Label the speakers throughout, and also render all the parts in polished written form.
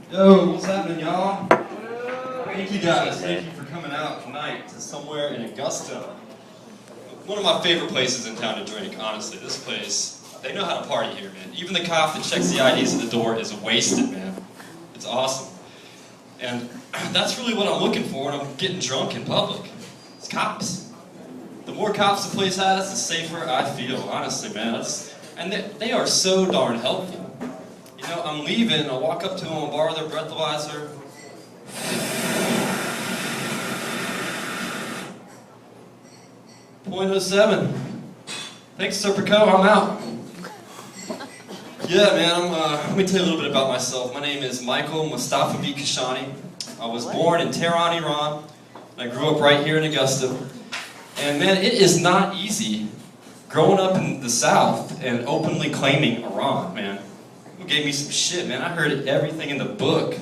Speaker 1: Yo, what's happening, y'all? Thank you guys. Thank you for coming out tonight to somewhere in Augusta. One of my favorite places in town to drink, honestly. This place, they know how to party here, man. Even the cop that checks the IDs at the door is wasted, man. It's awesome. And that's really what I'm looking for when I'm getting drunk in public. It's cops. The more cops the place has, the safer I feel, honestly, man. And they are so darn helpful. You know, I'm leaving, I walk up to them, I borrow their breathalyzer. .07. Thanks, Serpico, I'm out. Yeah, man, let me tell you a little bit about myself. My name is Michael Mustafavi Kashani. I was born in Tehran, Iran, and I grew up right here in Augusta. And man, it is not easy growing up in the South and openly claiming Iran, man. People gave me some shit, man. I heard everything in the book.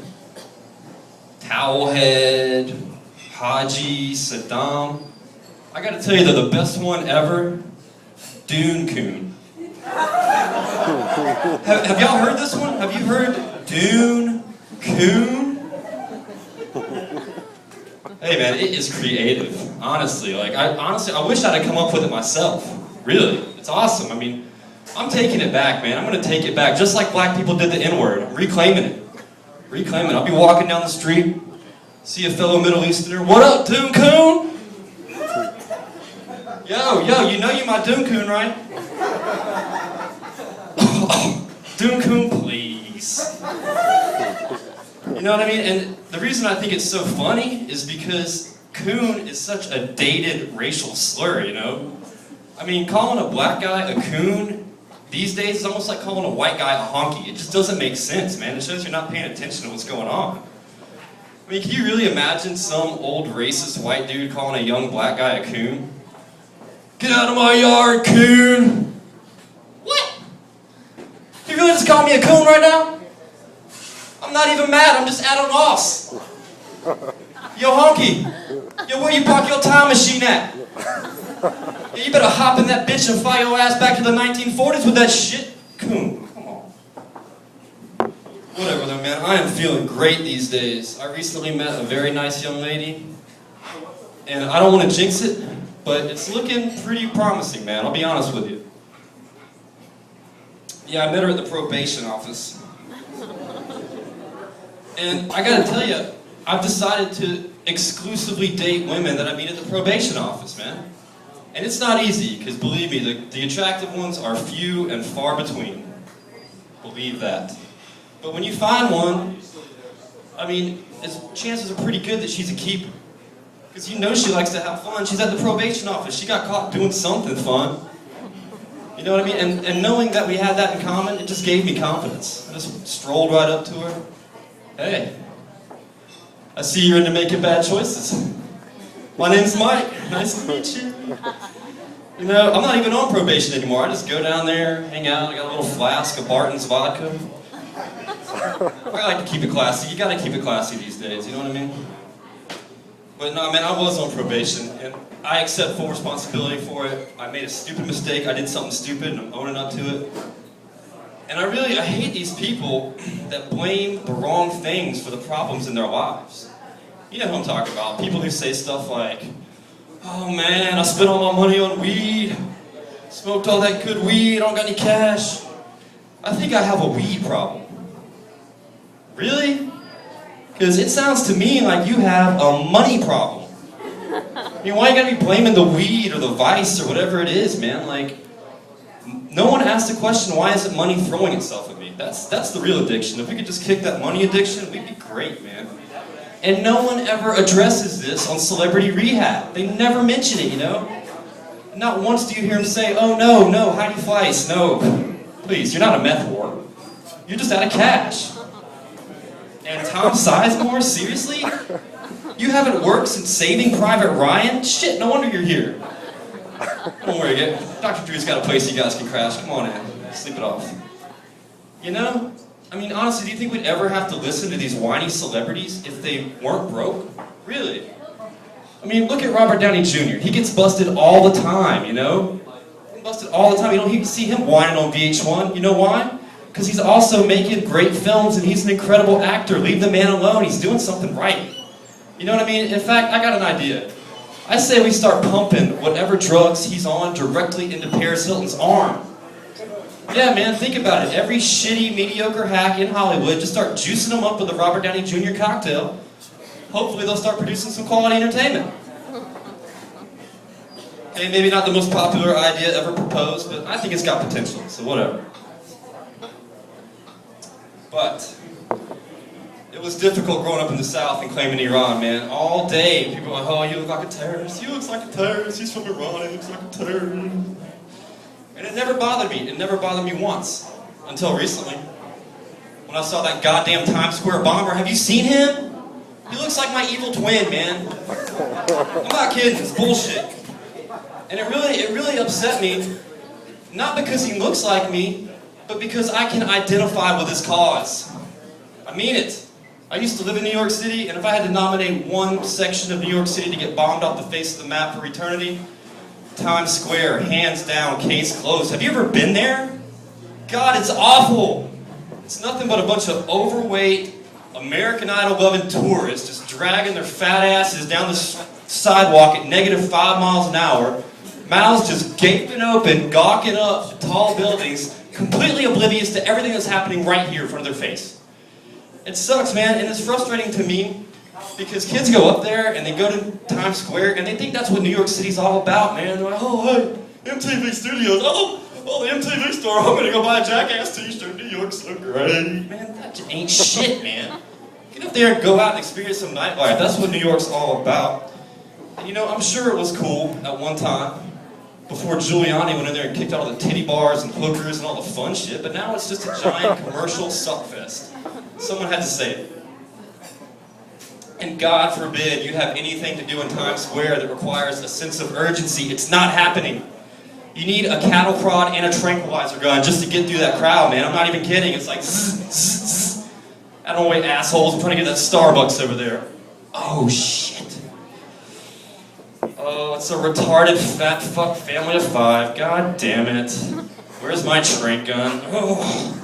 Speaker 1: Towelhead, Haji, Saddam. I gotta tell you though, the best one ever, Dune Coon. Have y'all heard this one? Have you heard Dune Coon? Hey man, it is creative, honestly. I wish I'd have come up with it myself. Really, it's awesome. I mean, I'm taking it back, man. I'm gonna take it back, just like black people did the N-word. I'm reclaiming it. I'll be walking down the street, see a fellow Middle Easterner. What up, Dune Coon? Yo, you know you my Dune Coon, right? Dune Coon, please. You know what I mean? And the reason I think it's so funny is because coon is such a dated racial slur, you know? I mean, calling a black guy a coon these days is almost like calling a white guy a honky. It just doesn't make sense, man. It shows you're not paying attention to what's going on. I mean, can you really imagine some old racist white dude calling a young black guy a coon? Get out of my yard, coon! What? You really just call me a coon right now? I'm not even mad, I'm just at a loss. Yo, honky. Yo, where you park your time machine at? Yeah, you better hop in that bitch and fly your ass back to the 1940s with that shit. Coon, come on. Whatever though, man. I am feeling great these days. I recently met a very nice young lady. And I don't want to jinx it, but it's looking pretty promising, man. I'll be honest with you. Yeah, I met her at the probation office. And I gotta tell you, I've decided to exclusively date women that I meet at the probation office, man. And it's not easy, because believe me, the attractive ones are few and far between. Believe that. But when you find one, I mean, chances are pretty good that she's a keeper. Because you know she likes to have fun. She's at the probation office. She got caught doing something fun. You know what I mean? And knowing that we had that in common, it just gave me confidence. I just strolled right up to her. Hey, I see you're into making bad choices. My name's Mike. Nice to meet you. You know, I'm not even on probation anymore. I just go down there, hang out. I got a little flask of Barton's vodka. I like to keep it classy. You gotta keep it classy these days, you know what I mean? But no, man, I was on probation, and I accept full responsibility for it. I made a stupid mistake. I did something stupid, and I'm owning up to it. And I hate these people that blame the wrong things for the problems in their lives. You know who I'm talking about. People who say stuff like, oh man, I spent all my money on weed. Smoked all that good weed, I don't got any cash. I think I have a weed problem. Really? Because it sounds to me like you have a money problem. I mean, why you gotta be blaming the weed or the vice or whatever it is, man? Like, no one asked the question, why isn't money throwing itself at me? That's the real addiction. If we could just kick that money addiction, we'd be great, man. And no one ever addresses this on Celebrity Rehab. They never mention it, you know? Not once do you hear them say, oh no, Heidi Fleiss, no. Please, you're not a meth whore. You're just out of cash. And Tom Sizemore, seriously? You haven't worked since Saving Private Ryan? Shit, no wonder you're here. Don't worry, Dr. Drew's got a place you guys can crash. Come on in, sleep it off. You know? I mean, honestly, do you think we'd ever have to listen to these whiny celebrities if they weren't broke? Really? I mean, look at Robert Downey Jr. He gets busted all the time, you know? Busted all the time. You don't even see him whining on VH1. You know why? Because he's also making great films and he's an incredible actor. Leave the man alone. He's doing something right. You know what I mean? In fact, I got an idea. I say we start pumping whatever drugs he's on directly into Paris Hilton's arm. Yeah, man, think about it. Every shitty, mediocre hack in Hollywood, just start juicing them up with a Robert Downey Jr. cocktail. Hopefully they'll start producing some quality entertainment. Okay, maybe not the most popular idea ever proposed, but I think it's got potential, so whatever. But it was difficult growing up in the South and claiming Iran, man. All day, people were like, oh, you look like a terrorist. He looks like a terrorist. He's from Iran. He looks like a terrorist. And it never bothered me. It never bothered me once. Until recently. When I saw that goddamn Times Square bomber. Have you seen him? He looks like my evil twin, man. I'm not kidding. It's bullshit. And it really upset me. Not because he looks like me, but because I can identify with his cause. I mean it. I used to live in New York City, and if I had to nominate one section of New York City to get bombed off the face of the map for eternity, Times Square, hands down, case closed. Have you ever been there? God, it's awful. It's nothing but a bunch of overweight, American Idol-loving tourists just dragging their fat asses down the sidewalk at -5 miles an hour, mouths just gaping open, gawking up tall buildings, completely oblivious to everything that's happening right here in front of their face. It sucks, man, and it's frustrating to me because kids go up there and they go to Times Square and they think that's what New York City's all about, man. They're like, oh, hey, MTV Studios, oh, the MTV store, I'm gonna go buy a Jackass t-shirt, New York's so great. Man, that ain't shit, man. Get up there and go out and experience some nightlife. That's what New York's all about. And you know, I'm sure it was cool at one time, before Giuliani went in there and kicked out all the titty bars and hookers and all the fun shit, but now it's just a giant commercial suckfest. Someone had to say it. And God forbid you have anything to do in Times Square that requires a sense of urgency. It's not happening. You need a cattle prod and a tranquilizer gun just to get through that crowd, man. I'm not even kidding. It's like, zzz, zzz, zzz. I don't wait, assholes. I'm trying to get that Starbucks over there. Oh, shit. Oh, it's a retarded fat fuck family of 5. God damn it. Where's my trank gun? Oh.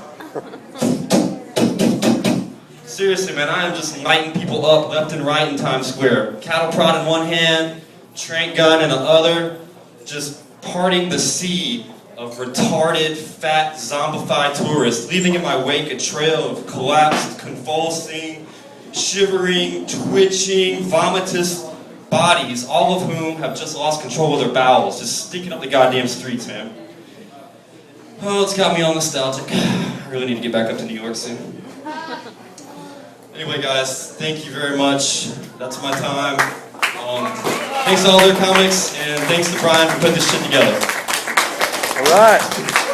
Speaker 1: Seriously, man, I am just lighting people up left and right in Times Square. Cattle prod in one hand, trank gun in the other, just parting the sea of retarded, fat, zombified tourists, leaving in my wake a trail of collapsed, convulsing, shivering, twitching, vomitous bodies, all of whom have just lost control of their bowels, just stinking up the goddamn streets, man. Oh, it's got me all nostalgic. I really need to get back up to New York soon. Anyway, guys, thank you very much. That's my time. Thanks to all their comics, and thanks to Brian for putting this shit together.
Speaker 2: All right.